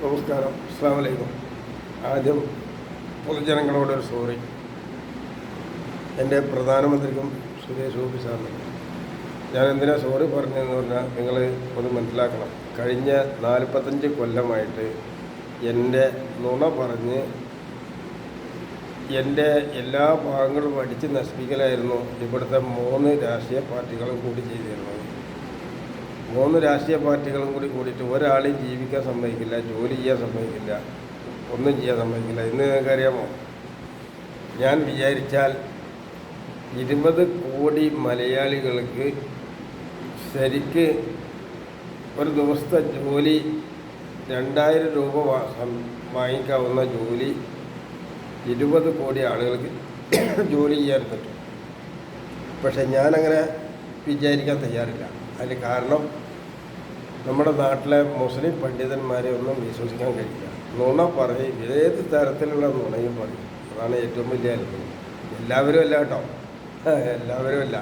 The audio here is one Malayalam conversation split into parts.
നമസ്കാരം, അസ്സലാമു അലൈക്കും. ആദ്യം പൊതുജനങ്ങളോടൊരു സോറി. എൻ്റെ പ്രധാനമന്ത്രിക്കും സുരേഷ് ഗോപി സാറിനും ഞാൻ എന്തിനാ സോറി പറഞ്ഞതെന്ന് പറഞ്ഞാൽ നിങ്ങൾ ഒന്ന് മനസ്സിലാക്കണം. കഴിഞ്ഞ 45 കൊല്ലമായിട്ട് എൻ്റെ നുണ പറഞ്ഞ് എൻ്റെ എല്ലാ ഭാഗങ്ങളും അടിച്ച് നശിപ്പിക്കലായിരുന്നു ഇവിടുത്തെ 3 രാഷ്ട്രീയ പാർട്ടികളും കൂടി ചെയ്തിരുന്നത്. 3 രാഷ്ട്രീയ പാർട്ടികളും കൂടിയിട്ട് ഒരാളെയും ജീവിക്കാൻ സമ്മതിക്കില്ല, ജോലി ചെയ്യാൻ സമ്മതിക്കില്ല, ഒന്നും ചെയ്യാൻ സമ്മതിക്കില്ല. ഇന്ന് നിങ്ങൾക്കറിയാമോ, ഞാൻ വിചാരിച്ചാൽ 20 കോടി മലയാളികൾക്ക് ശരിക്ക് ഒരു ദിവസത്തെ ജോലി 2000 രൂപ വാങ്ങിക്കാവുന്ന ജോലി 20 കോടി ആളുകൾക്ക് ജോലി ചെയ്യാൻ പറ്റും. പക്ഷെ ഞാനങ്ങനെ വിചാരിക്കാൻ തയ്യാറില്ല. അതിന് കാരണം നമ്മുടെ നാട്ടിലെ മുസ്ലിം പണ്ഡിതന്മാരെ ഒന്നും വിശ്വസിക്കാൻ കഴിയില്ല. നുണ പറയും, ഏത് തരത്തിലുള്ള നുണയും പറയും. അതാണ് ഏറ്റവും വലിയ അത്ഭുതം. എല്ലാവരും അല്ല കേട്ടോ, എല്ലാവരും അല്ല.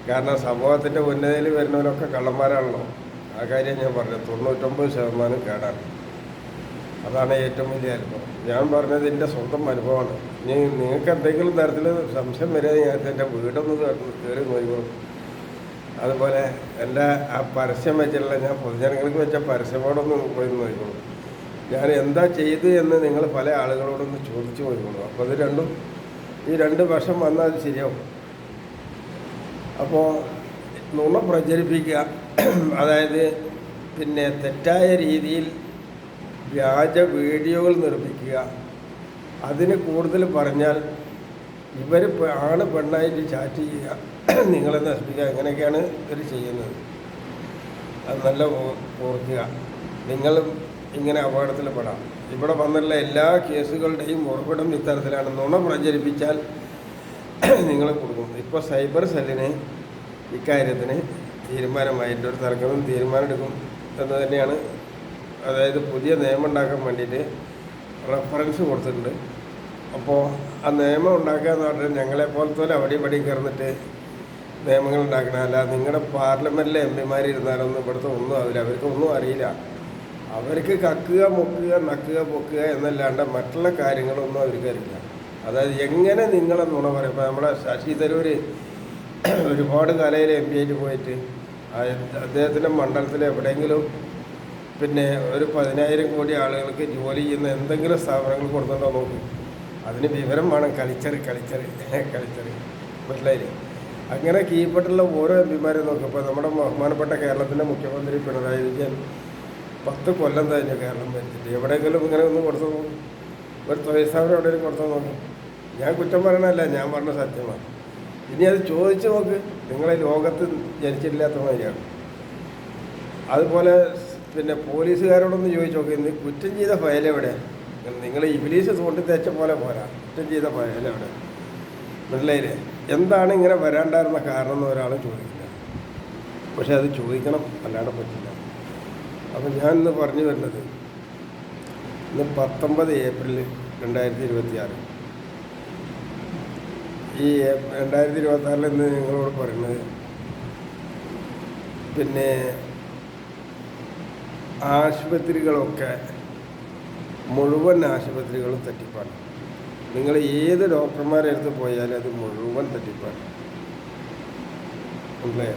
കാരണം സമൂഹത്തിൻ്റെ ഉന്നതിയിൽ വരുന്നവരൊക്കെ കള്ളന്മാരാണല്ലോ. ആ കാര്യം ഞാൻ പറഞ്ഞത് 99% കേടാണ്. അതാണ് ഏറ്റവും വലിയ അനുഭവം. ഞാൻ പറഞ്ഞത് എൻ്റെ സ്വന്തം അനുഭവമാണ്. നിങ്ങൾക്ക് എന്തെങ്കിലും തരത്തിൽ സംശയം വരിക ഞാൻ എൻ്റെ വീടൊന്ന് കയറി നോക്കിക്കോളും. അതുപോലെ എൻ്റെ ആ പരസ്യം വെച്ചിട്ടുള്ള ഞാൻ പൊതുജനങ്ങൾക്ക് വെച്ച പരസ്യമോടൊന്ന് പോയി നോക്കിക്കോളൂ. ഞാൻ എന്താ ചെയ്ത് എന്ന് നിങ്ങൾ പല ആളുകളോടൊന്ന് ചോദിച്ചു നോക്കിക്കോളൂ. അപ്പോൾ അത് ഈ 2 വർഷം വന്നാൽ അത് ശരിയാവും. അപ്പോൾ നുണ പ്രചരിപ്പിക്കുക, അതായത് പിന്നെ തെറ്റായ രീതിയിൽ വ്യാജ വീഡിയോകൾ നിർമ്മിക്കുക, അതിന് കൂടുതൽ പറഞ്ഞാൽ ഇവർ ആണ് പെണ്ണായിട്ട് ചാറ്റ് ചെയ്യുക, നിങ്ങളെ നശിപ്പിക്കുക, അങ്ങനെയൊക്കെയാണ് ഇവർ ചെയ്യുന്നത്. അത് നല്ല ഓർക്കുക. നിങ്ങളും ഇങ്ങനെ അപകടത്തിൽ പെടാം. ഇവിടെ വന്നുള്ള എല്ലാ കേസുകളുടെയും ഉറവിടം ഇത്തരത്തിലാണ്. നുണ പ്രചരിപ്പിച്ചാൽ നിങ്ങൾ കൊടുക്കും. ഇപ്പോൾ സൈബർ സെല്ലിന് ഇക്കാര്യത്തിന് തീരുമാനമായിട്ട് ഒരു തർക്കം തീരുമാനമെടുക്കും എന്ന് തന്നെയാണ്. അതായത് പുതിയ നിയമം ഉണ്ടാക്കാൻ വേണ്ടിയിട്ട് റെഫറൻസ് കൊടുത്തിട്ടുണ്ട്. അപ്പോൾ ആ നിയമം ഉണ്ടാക്കുക എന്ന് പറഞ്ഞാൽ ഞങ്ങളെപ്പോലത്തെ അവിടെയും ഇവിടെയും കയറുന്നിട്ട് നിയമങ്ങൾ ഉണ്ടാക്കണം. അല്ല നിങ്ങളുടെ പാർലമെൻറ്റിലെ എംപിമാർ ഇരുന്നാലൊന്നും ഇവിടുത്തെ ഒന്നും ആവില്ല. അവർക്കൊന്നും അറിയില്ല. അവർക്ക് കക്കുക, മുക്കുക, നക്കുക, പൊക്കുക എന്നല്ലാണ്ട് മറ്റുള്ള കാര്യങ്ങളൊന്നും അവർക്ക് അറിയില്ല. അതായത് എങ്ങനെ നിങ്ങളെ നുണ പറയും. ഇപ്പോൾ നമ്മുടെ ശശി തരൂർ ഒരുപാട് കാലയിൽ MP ആയിട്ട് പോയിട്ട് അദ്ദേഹത്തിൻ്റെ മണ്ഡലത്തിൽ എവിടെയെങ്കിലും പിന്നെ ഒരു 10,000 കോടി ആളുകൾക്ക് ജോലി ചെയ്യുന്ന എന്തെങ്കിലും സ്ഥാപനങ്ങൾ കൊടുത്തിട്ടുണ്ടോ നോക്കി. അതിന് വിവരം വേണം. കളിച്ചറി മനസ്സിലായില്ലേ? അങ്ങനെ കീഴ്പ്പെട്ടുള്ള ഓരോ എംപിമാരെ നോക്കും. ഇപ്പോൾ നമ്മുടെ ബഹുമാനപ്പെട്ട കേരളത്തിൻ്റെ മുഖ്യമന്ത്രി പിണറായി വിജയൻ 10 കൊല്ലം കഴിഞ്ഞു കേരളം ഭരിച്ചിട്ട്. എവിടെയെങ്കിലും ഇങ്ങനെ ഒന്ന് കൊടുത്തു നോക്കും. ഒരു തൊഴിൽ സ്ഥാപനം എവിടെയെങ്കിലും കൊടുത്തു നോക്കും. ഞാൻ കുറ്റം പറയണമല്ല, ഞാൻ പറഞ്ഞ സത്യമാണ്. ഇനി അത് ചോദിച്ചു നോക്ക്. നിങ്ങളെ ലോകത്ത് ജനിച്ചിട്ടില്ലാത്ത മാതിരിയാണ്. അതുപോലെ പിന്നെ പോലീസുകാരോടൊന്ന് ചോദിച്ചു നോക്ക്, ഇന്ന് കുറ്റം ചെയ്ത ഫയൽ എവിടെ? നിങ്ങൾ ഇബ്ലീസ് തോണ്ടി തേച്ച പോലെ പോരാ. കുറ്റം ചെയ്ത ഫയൽ എവിടെ? മനസ്സിലായില്ലേ? എന്താണ് ഇങ്ങനെ വരാണ്ടായിരുന്ന കാരണം എന്ന് ഒരാളും ചോദിക്കില്ല. പക്ഷെ അത് ചോദിക്കണം, അല്ലാണ്ട് പറ്റില്ല. അപ്പം ഞാൻ ഇന്ന് പറഞ്ഞു വരുന്നത്, ഇന്ന് 19 ഏപ്രിൽ 2026. ഈ 2026 ഇന്ന് നിങ്ങളോട് പറയുന്നത് പിന്നെ ആശുപത്രികളൊക്കെ മുഴുവൻ ആശുപത്രികളും തട്ടിപ്പാണ്. നിങ്ങൾ ഏത് ഡോക്ടർമാരെ അടുത്ത് പോയാലും അത് മുഴുവൻ തട്ടിപ്പാണ്. മനസ്സിലായോ?